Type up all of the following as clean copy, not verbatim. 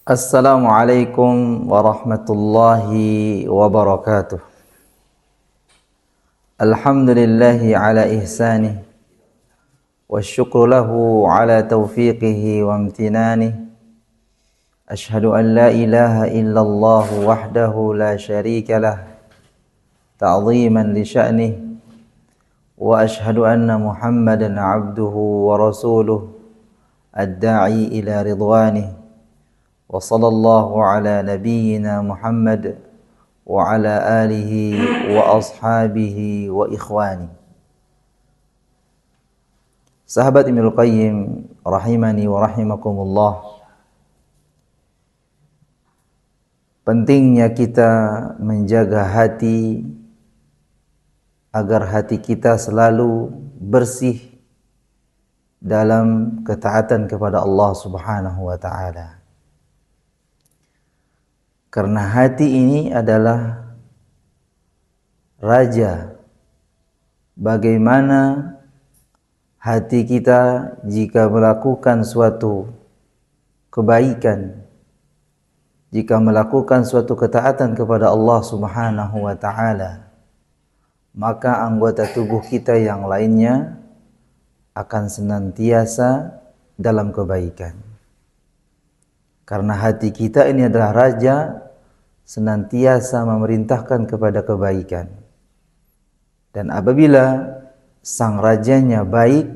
Assalamualaikum warahmatullahi wabarakatuh. Alhamdulillahi ala ihsanih wa syukru lahu ala taufiqihi wa amtinanih. Ashhadu an la ilaha illallah wahdahu la syarika lah ta'ziman li sya'nih wa ashhadu anna Muhammadan abduhu wa rasuluh ad-da'i ila ridwanih wa sallallahu ala nabiyyina Muhammad wa ala alihi wa ashabihi wa ikhwani. Sahabat Ibnul Qayyim rahimani wa rahimakumullah, pentingnya kita menjaga hati agar hati kita selalu bersih dalam ketaatan kepada Allah Subhanahu wa taala. Karena hati ini adalah raja. Bagaimana hati kita jika melakukan suatu kebaikan, jika melakukan suatu ketaatan kepada Allah Subhanahu wa taala, maka anggota tubuh kita yang lainnya akan senantiasa dalam kebaikan. Karena hati kita ini adalah raja, senantiasa memerintahkan kepada kebaikan. Dan apabila sang rajanya baik,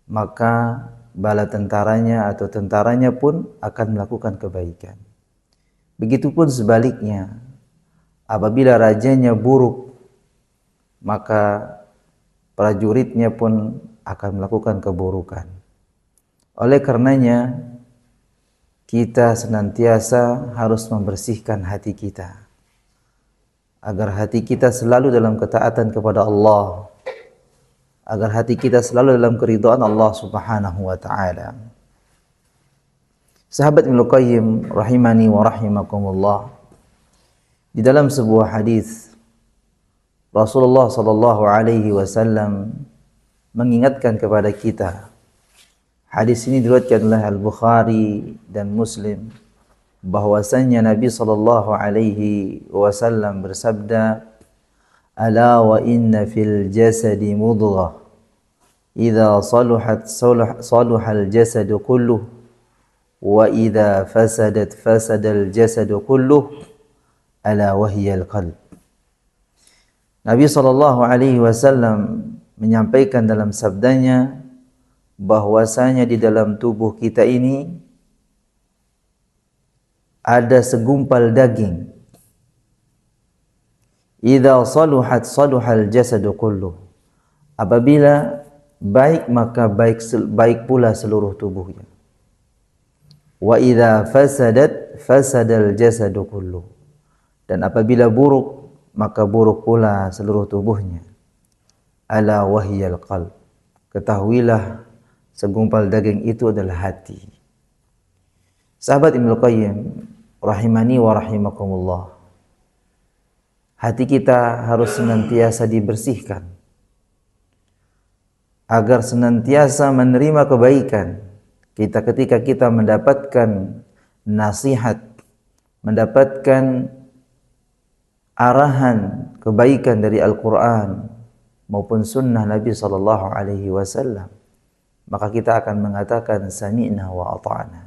maka bala tentaranya atau tentaranya pun akan melakukan kebaikan. Begitupun sebaliknya, apabila rajanya buruk, maka prajuritnya pun akan melakukan keburukan. Oleh karenanya, kita senantiasa harus membersihkan hati kita agar hati kita selalu dalam ketaatan kepada Allah, agar hati kita selalu dalam keridhaan Allah Subhanahu wa taala. Sahabat Ibnul Qayyim rahimani wa rahimakumullah, di dalam sebuah hadis Rasulullah sallallahu alaihi wasallam mengingatkan kepada kita. Hadis ini diriwayatkan oleh Al-Bukhari dan Muslim, bahwasanya Nabi sallallahu alaihi wasallam bersabda, "Ala wa inna fil jasadi mudghah, idza saluhat saluhal jasadu kulluh, wa idza fasadat fasadal jasadu kulluh, ala wa hiyal qalb." Nabi sallallahu alaihi wasallam menyampaikan dalam sabdanya bahwasanya di dalam tubuh kita ini ada segumpal daging. Idza saluhat saluhal jasadu kulluh. Apabila baik, maka baik pula seluruh tubuhnya. Wa idza fasadat fasadal jasadu kulluh. Dan apabila buruk, maka buruk pula seluruh tubuhnya. Ala wahyal qalb. Ketahuilah, segumpal daging itu adalah hati. Sahabat Ibnul Qayyim rahimani wa rahimakumullah, hati kita harus senantiasa dibersihkan agar senantiasa menerima kebaikan. Ketika kita mendapatkan nasihat, mendapatkan arahan kebaikan dari Al-Quran maupun sunnah Nabi sallallahu alaihi wasallam, maka kita akan mengatakan sami'na wa ata'na.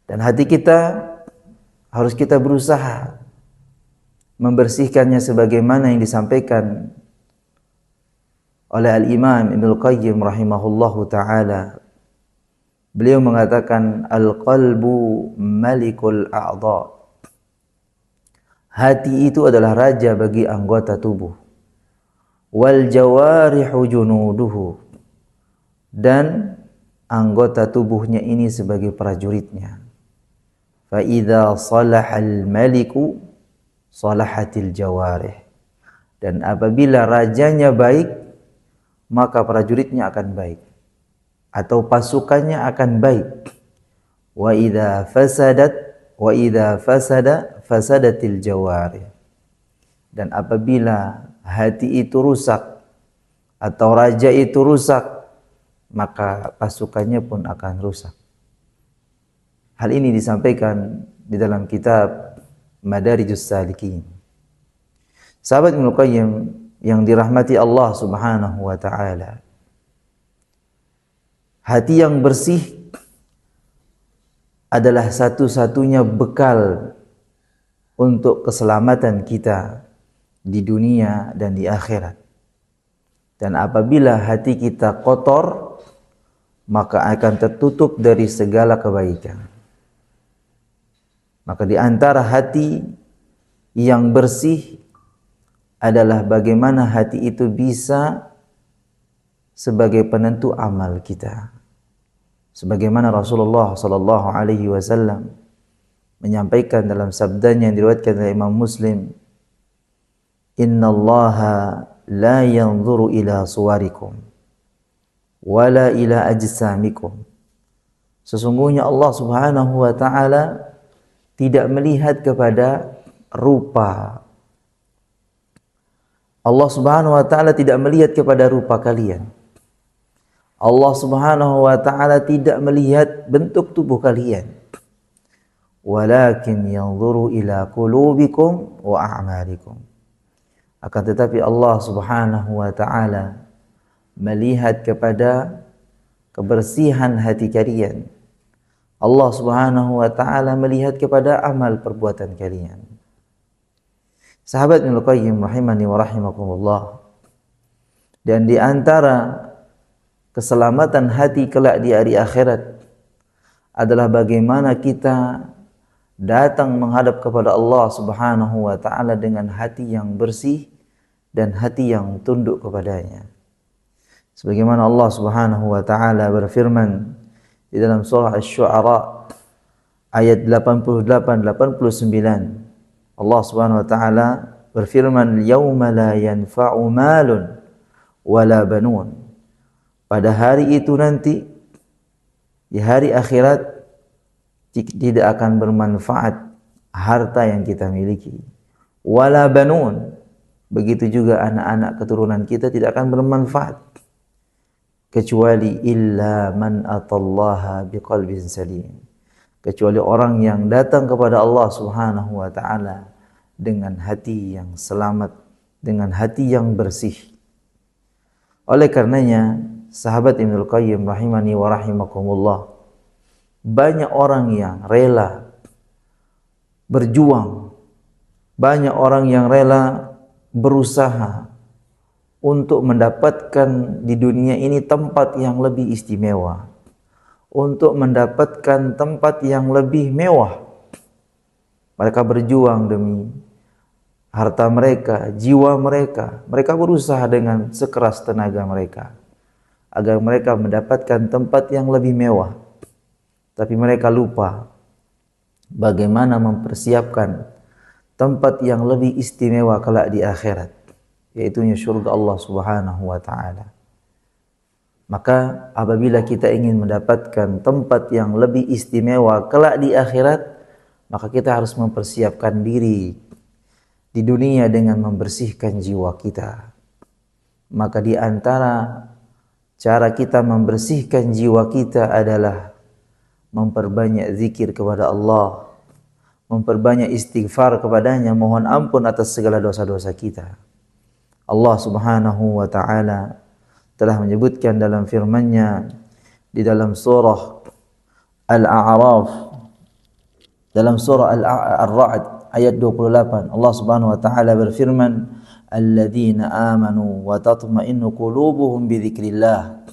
Dan hati kita harus kita berusaha membersihkannya sebagaimana yang disampaikan oleh Al-Imam Ibnul Qayyim rahimahullahu ta'ala. Beliau mengatakan, al-qalbu malikul a'dha. Hati itu adalah raja bagi anggota tubuh. Wal jawarihu junuduhu, dan anggota tubuhnya ini sebagai prajuritnya. Fa idza salahal maliku salahatil jawarih, dan apabila rajanya baik, maka prajuritnya akan baik atau pasukannya akan baik. Wa idza fasada fasadatil jawarih, dan apabila hati itu rusak atau raja itu rusak, maka pasukannya pun akan rusak. Hal ini disampaikan di dalam kitab Madarijus Salikin. Sahabat Ibnu Qayyim yang dirahmati Allah Subhanahu wa taala, hati yang bersih adalah satu-satunya bekal untuk keselamatan kita di dunia dan di akhirat. Dan apabila hati kita kotor, maka akan tertutup dari segala kebaikan. Maka di antara hati yang bersih adalah bagaimana hati itu bisa sebagai penentu amal kita. Sebagaimana Rasulullah sallallahu alaihi wasallam menyampaikan dalam sabdanya yang diriwayatkan oleh Imam Muslim, "Innallaha la yanzuru ila suwarikum wala ila ajsamikum." Sesungguhnya Allah Subhanahu wa taala tidak melihat kepada rupa. Allah Subhanahu wa taala tidak melihat kepada rupa kalian. Allah Subhanahu wa taala tidak melihat bentuk tubuh kalian. Walakin yanzuru ila qulubikum wa a'malikum. Akan tetapi Allah Subhanahu wa taala melihat kepada kebersihan hati kalian. Allah Subhanahu wa taala melihat kepada amal perbuatan kalian. Sahabat Ibnu Qayyim rahimani wa rahimakumullah, dan di antara keselamatan hati kelak di hari akhirat adalah bagaimana kita datang menghadap kepada Allah Subhanahu wa taala dengan hati yang bersih dan hati yang tunduk kepadanya. Sebagaimana Allah Subhanahu wa taala berfirman di dalam surah Asy-Syu'ara ayat 88-89. Allah Subhanahu wa taala berfirman, "Yauma la yanfa'u malun wala banun." Pada hari itu nanti, di hari akhirat, tidak akan bermanfaat harta yang kita miliki. Wala banun, begitu juga anak-anak keturunan kita tidak akan bermanfaat, kecuali illa man atallaha biqalbin salim, kecuali orang yang datang kepada Allah Subhanahu wa taala dengan hati yang selamat, dengan hati yang bersih. Oleh karenanya, sahabat Ibnu Qayyim rahimani wa rahimakumullah, banyak orang yang rela berjuang, banyak orang yang rela berusaha untuk mendapatkan di dunia ini tempat yang lebih istimewa, untuk mendapatkan tempat yang lebih mewah. Mereka berjuang demi harta mereka, jiwa mereka. Mereka berusaha dengan sekeras tenaga mereka agar mereka mendapatkan tempat yang lebih mewah. Tapi mereka lupa bagaimana mempersiapkan tempat yang lebih istimewa kelak di akhirat, yaitu surga Allah Subhanahu wa taala. Maka apabila kita ingin mendapatkan tempat yang lebih istimewa kelak di akhirat, maka kita harus mempersiapkan diri di dunia dengan membersihkan jiwa kita. Maka di antara cara kita membersihkan jiwa kita adalah memperbanyak zikir kepada Allah, memperbanyak istighfar kepadanya, mohon ampun atas segala dosa-dosa kita. Allah Subhanahu wa taala telah menyebutkan dalam firman-Nya di dalam surah Al-A'raf, dalam surah Ar-Ra'd ayat 28, Allah Subhanahu wa taala berfirman, "Alladzina amanu wa tatma'innu qulubuhum bi dzikrillah,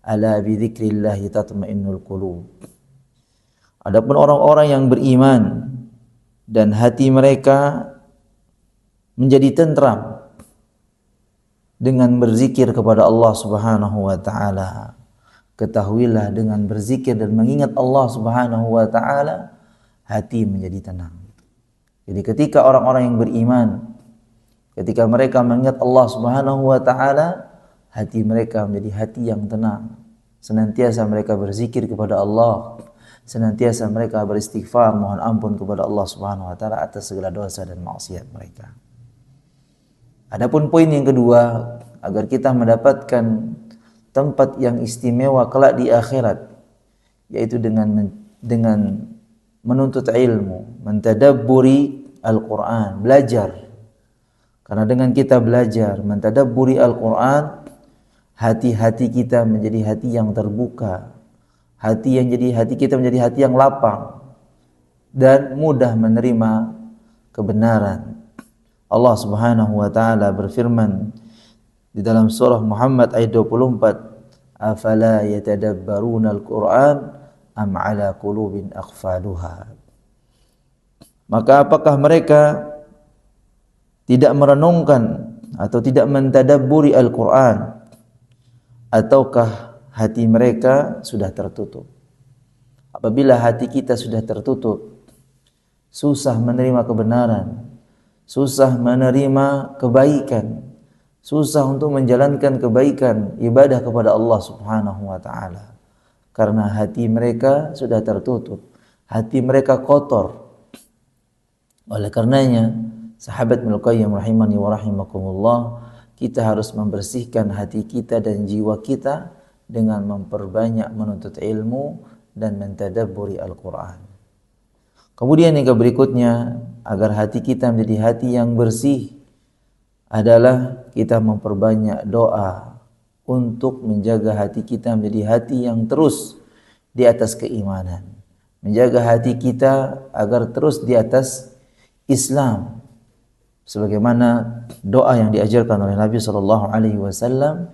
ala bi dzikrillah tatma'innul qulub." Adapun orang-orang yang beriman dan hati mereka menjadi tentram dengan berzikir kepada Allah Subhanahu wa taala, ketahuilah dengan berzikir dan mengingat Allah Subhanahu wa taala, hati menjadi tenang. Jadi ketika orang-orang yang beriman, ketika mereka mengingat Allah Subhanahu wa taala, hati mereka menjadi hati yang tenang. Senantiasa mereka berzikir kepada Allah, senantiasa mereka beristighfar, mohon ampun kepada Allah Subhanahu wa taala atas segala dosa dan maksiat mereka. Adapun poin yang kedua, agar kita mendapatkan tempat yang istimewa kelak di akhirat, yaitu dengan menuntut ilmu, mentadabburi Al-Quran, belajar. Karena dengan kita belajar, mentadabburi Al-Quran, hati-hati kita menjadi hati yang terbuka. Hati kita menjadi hati yang lapang dan mudah menerima kebenaran. Allah Subhanahu wa taala berfirman di dalam surah Muhammad ayat 24, "Afala yatadabbaruna al-Qur'an am 'ala qulubin aqfaluha." Maka apakah mereka tidak merenungkan atau tidak mentadabburi Al-Qur'an, ataukah hati mereka sudah tertutup? Apabila hati kita sudah tertutup, susah menerima kebenaran, susah menerima kebaikan, susah untuk menjalankan kebaikan, ibadah kepada Allah Subhanahu wa taala. Karena hati mereka sudah tertutup, hati mereka kotor. Oleh karenanya, sahabat Ibnu Qayyim rahimani wa rahimakumullah, kita harus membersihkan hati kita dan jiwa kita dengan memperbanyak menuntut ilmu dan mentadabburi Al-Quran. Kemudian yang berikutnya, agar hati kita menjadi hati yang bersih, adalah kita memperbanyak doa untuk menjaga hati kita menjadi hati yang terus di atas keimanan, menjaga hati kita agar terus di atas Islam, sebagaimana doa yang diajarkan oleh Nabi sallallahu alaihi wasallam,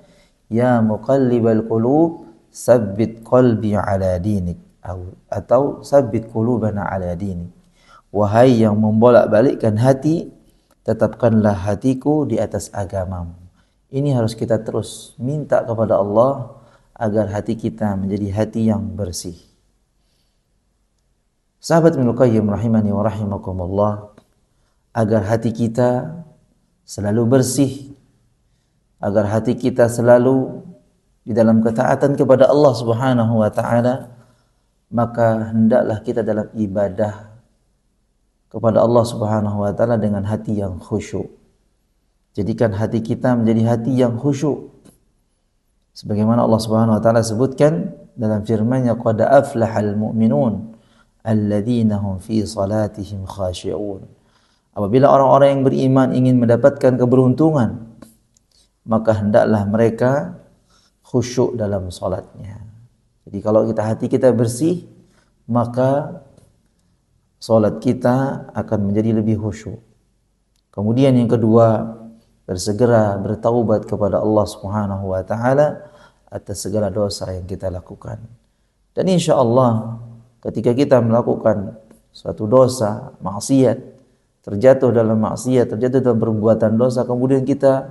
"Ya muqallibal qulub, tsabbit qalbi ala dinik," atau "Tsabbit qulubana ala dinik." Wahai yang membolak-balikkan hati, tetapkanlah hatiku di atas agamamu. Ini harus kita terus minta kepada Allah agar hati kita menjadi hati yang bersih. Sahabat Ibnu Qayyim rahimani wa rahimakumullah, agar hati kita selalu bersih, agar hati kita selalu di dalam ketaatan kepada Allah Subhanahu wa taala, maka hendaklah kita dalam ibadah kepada Allah Subhanahu wa taala dengan hati yang khusyuk. Jadikan hati kita menjadi hati yang khusyuk. Sebagaimana Allah Subhanahu wa taala sebutkan dalam firman-Nya, "Qad aflahal mu'minun alladzina hum fi salatihim khashi'un." Apabila orang-orang yang beriman ingin mendapatkan keberuntungan, maka hendaklah mereka khusyuk dalam salatnya. Jadi kalau hati kita bersih, maka salat kita akan menjadi lebih khusyuk. Kemudian yang kedua, bersegera bertaubat kepada Allah Subhanahu wa taala atas segala dosa yang kita lakukan. Dan insyaallah ketika kita melakukan suatu dosa, maksiat, terjatuh dalam maksiat, terjatuh dalam perbuatan dosa, kemudian kita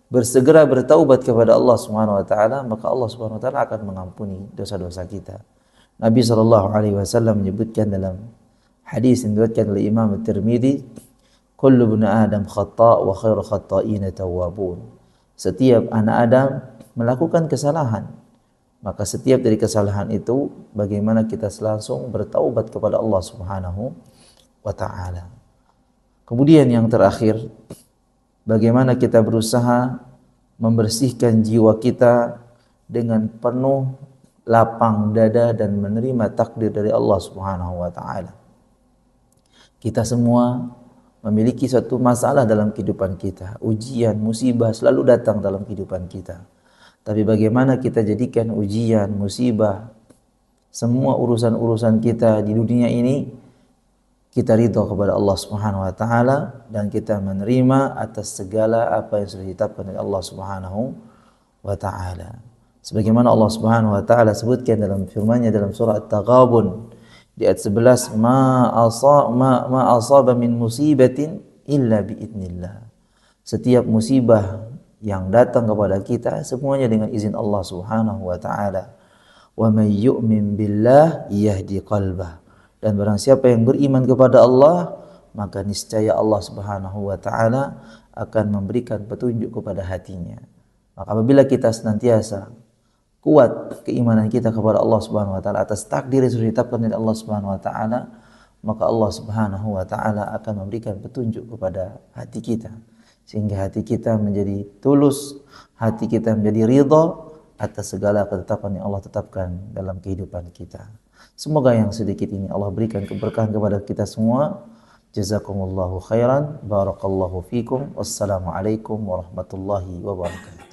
bersegera bertaubat kepada Allah Subhanahu wa taala, maka Allah Subhanahu wa taala akan mengampuni dosa-dosa kita. Nabi sallallahu alaihi wasallam menyebutkan dalam hadis yang diriwayatkan oleh Imam At-Tirmidzi, "Kullu ibni Adam khata' wa khairu khata'ina tawwabun." Setiap anak Adam melakukan kesalahan, maka setiap dari kesalahan itu bagaimana kita langsung bertaubat kepada Allah Subhanahu wa taala. Kemudian yang terakhir, bagaimana kita berusaha membersihkan jiwa kita dengan penuh lapang dada dan menerima takdir dari Allah Subhanahu wa taala. Kita semua memiliki suatu masalah dalam kehidupan kita. Ujian, musibah selalu datang dalam kehidupan kita. Tapi bagaimana kita jadikan ujian, musibah, semua urusan-urusan kita di dunia ini, kita ridha kepada Allah Subhanahu wa taala dan kita menerima atas segala apa yang sudah ditetapkan oleh Allah Subhanahu wa taala. Sebagaimana Allah Subhanahu wa taala sebutkan dalam firman-Nya dalam surah At-Taghabun di ayat 11, ma asaba min musibatin illa biidznillah. Setiap musibah yang datang kepada kita semuanya dengan izin Allah Subhanahu wa taala. Wa may yu'min billah yahdi qalbah. Dan barang siapa yang beriman kepada Allah, maka niscaya Allah Subhanahu wa taala akan memberikan petunjuk kepada hatinya. Maka apabila kita senantiasa kuat keimanan kita kepada Allah Subhanahu wa taala atas takdir yang sudah ditetapkan oleh Allah Subhanahu wa taala, maka Allah Subhanahu wa taala akan memberikan petunjuk kepada hati kita sehingga hati kita menjadi tulus, hati kita menjadi ridha atas segala ketetapan yang Allah tetapkan dalam kehidupan kita. Semoga yang sedikit ini Allah berikan keberkahan kepada kita semua. Jazakumullahu khairan, barakallahu fikum, wassalamualaikum warahmatullahi wabarakatuh.